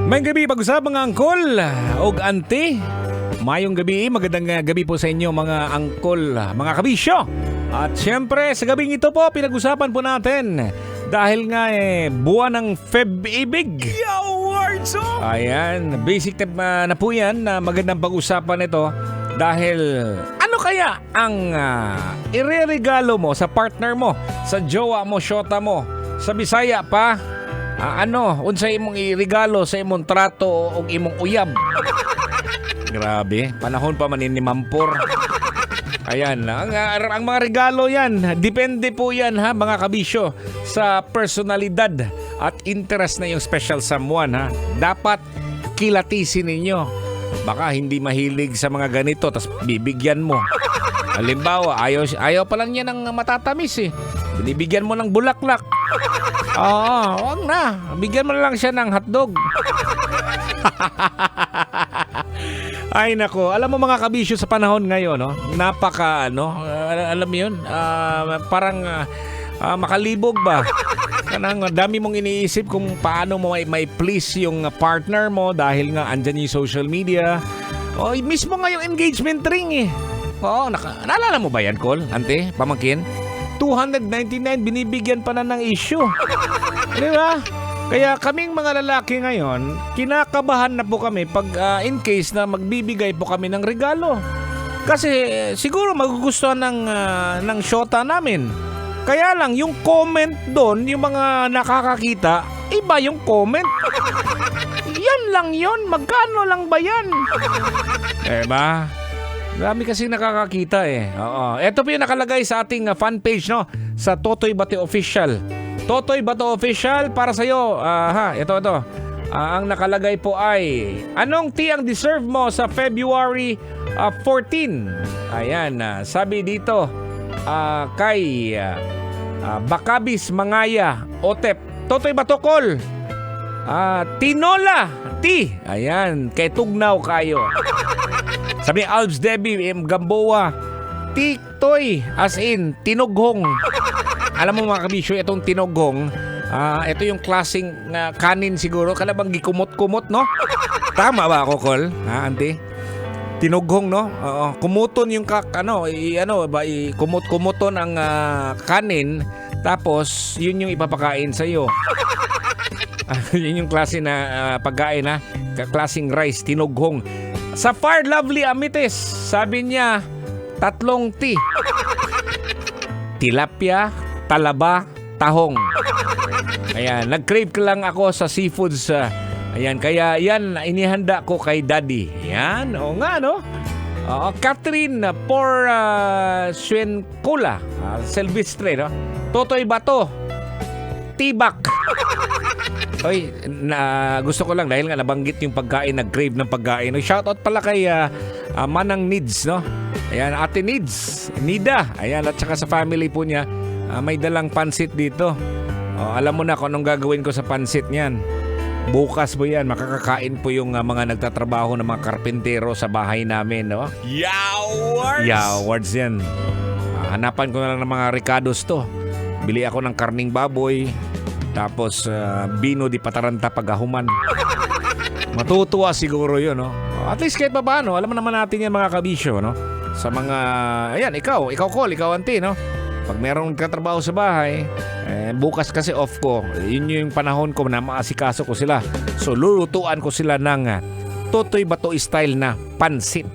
May gabi pag-usap mga angkol og auntie. Mayong gabi, magandang gabi po sa inyo mga angkol, mga kabisyo. At syempre sa gabing ito po pinag-usapan po natin dahil nga buwan ng Feb-ibig. Ayan, basic tip na po yan na magandang pag-usapan ito dahil ano kaya ang ireregalo mo sa partner mo, sa jowa mo, syota mo, sa Bisaya pa? Unsay imong iregalo sa imong trato o imong uyab? Grabe, panahon pa man ni Mampor. Ayan, ang mga regalo yan, depende po yan ha mga kabisyo sa personalidad at interest na yung special someone ha. Dapat kilatisin ninyo. Baka hindi mahilig sa mga ganito tas bibigyan mo. Halimbawa, ayaw pa lang niya ng matatamis eh. Binibigyan mo ng bulaklak. Oo, wag na. Bigyan mo na lang siya ng hotdog. Ay nako, alam mo mga kabisyo sa panahon ngayon, no? Napaka alam mo 'yun? Parang makalibog ba? Kanang dami mong iniisip kung paano mo may please yung partner mo dahil nga andyan yung social media. O mismo nga yung engagement ring eh. Oo, naalala mo ba yan, Col? Ante, pamangkin? 299 binibigyan pa na ng issue. Di ba? Kaya kaming mga lalaki ngayon, kinakabahan na po kami pag in case na magbibigay po kami ng regalo. Kasi siguro magugustuhan ng syota namin. Kaya lang yung comment doon, yung mga nakakakita, iba yung comment. Yan lang yun, magkano lang ba yan? Diba? Dami kasi nakakakita eh. Oo. Ito po yung nakalagay sa ating fan page, no? Sa Totoy Bate Official. Totoy Bate Official para sa'yo. Ito. Ang nakalagay po ay, anong tiyang deserve mo sa February 14? Ayan, sabi dito, kay Bakabis Mangaya Otep. Totoy Batokol. Tinola T. Ayan, kay Tugnaw kayo. Sabi Alps Debbie Gamboa, Tiktoy, as in, tinughong. Alam mo mga kabisyo, itong tinughong, ito yung klaseng kanin siguro, kalabang gikumot-kumot, no? Tama ba ako, Col? Auntie? Tinughong, no? Kumuton yung kumot-kumuton ang kanin, tapos yun yung ipapakain sa'yo. Yun yung klase na pagkain, ha? Klaseng rice, tinughong. Sa Far Lovely Amites, sabi niya, 3 T. Tilapia, talaba, tahong. Ayan, nag-crave ka lang ako sa seafoods. Ayan, kaya yan, inihanda ko kay Daddy. Ayan, o nga, no? Catherine por Suencula, Silvestre, no? Totoy Bato, Tibak. Oy, gusto ko lang dahil nga nabanggit yung pagkain, nag-crave ng pagkain. Shoutout pala kay Manang Needs, no? Ayan, Ate Needs, Nida. Ayan, at saka sa family po niya, may dalang pansit dito. Alam mo na kung anong gagawin ko sa pansit niyan. Bukas po yan, makakakain po yung mga nagtatrabaho ng mga karpintero sa bahay namin, no? Yawards yan. Hanapan ko na lang ng mga ricados to. Bili ako ng karning baboy. Tapos, bino di pataranta pagahuman. Matutuwa siguro yun, no? At least kahit pa paano, alam naman natin yan mga kabisyo, no? Sa mga, ayan, ikaw Col, ikaw auntie, no? Pag merong katrabaho sa bahay, bukas kasi off ko. Yun yung panahon ko na maasikaso ko sila. So, lulutuan ko sila ng Totoy Bato style na pansit.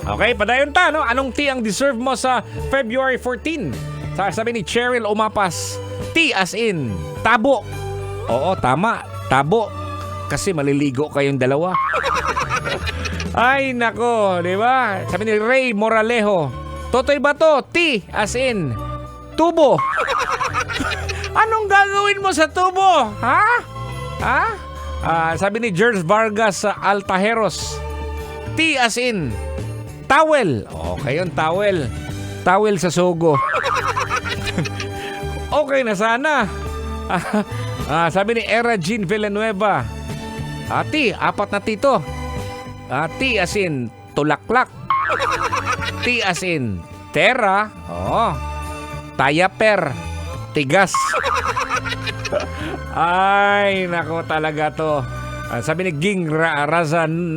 Okay, padayon ta, no? Anong tea ang deserve mo sa February 14? Sabi ni Cheryl Umapas, T as in, tabo. Oo, tama, tabo. Kasi maliligo kayong dalawa. Ay, nako, di ba? Sabi ni Ray Moralejo, Totoy Bato, T as in, tubo. Anong gagawin mo sa tubo? Ha? Sabi ni George Vargas sa Altajeros, T as in, towel. Okay yun, towel. Towel sa sogo. Okay na sana. Sabi ni Era Jean Villanueva, T, 4 na tito. T as in, tulaklak. T as in, tera. Tayaper. tigas. Ay, nako talaga to. Sabi ni Ging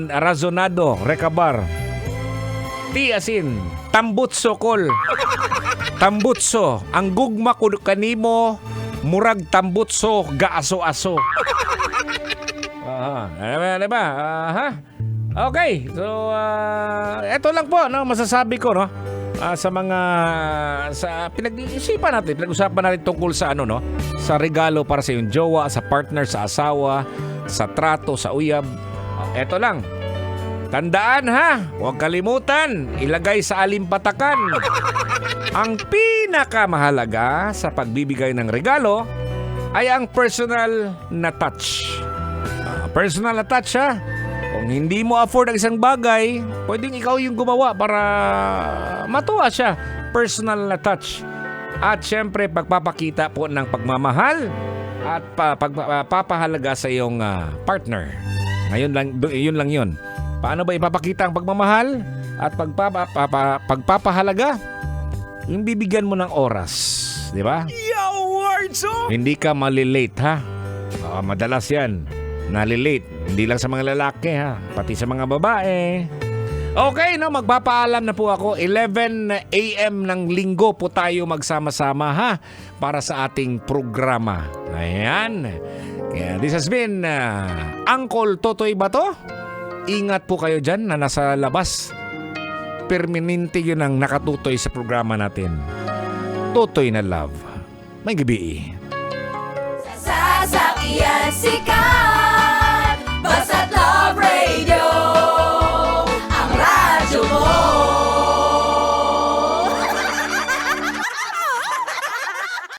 Razonado, Recabar. Tiasin, tambutso kol. Tambutso, ang gugma ko kanimo, murag tambutso, gaaso-aso. Diba? Okay, so eto lang po, no, masasabi ko, no, sa mga pinag-iisipan natin, pinag-usapan natin tungkol sa ano, no, sa regalo para sa iyong jowa, sa partner, sa asawa, sa trato, sa uyab. Eto lang. Tandaan ha, huwag kalimutan, ilagay sa alimpatakan. Ang pinakamahalaga sa pagbibigay ng regalo ay ang personal na touch. Personal na touch ha. Kung hindi mo afford ang isang bagay, pwedeng ikaw yung gumawa para matuwa siya. Personal na touch. At syempre, pagpapakita po ng pagmamahal at pagpapahalaga sa iyong partner. Ngayon lang, yun lang yun. Paano ba ipapakita ang pagmamahal at pagpapahalaga? Yung bibigyan mo ng oras, di ba? Hindi ka malilate ha. Madalas yan, nalilate. Hindi lang sa mga lalaki ha, pati sa mga babae. Okay, no, magpapaalam na po ako. 11 a.m. ng linggo po tayo magsama-sama ha, para sa ating programa. Ayan. Kaya this has been Uncle Totoy Bato. Ingat po kayo dyan na nasa labas. Permanente yun ang nakatutoy sa programa natin. Totoy na love. May gabi. Sasakyan si Ka.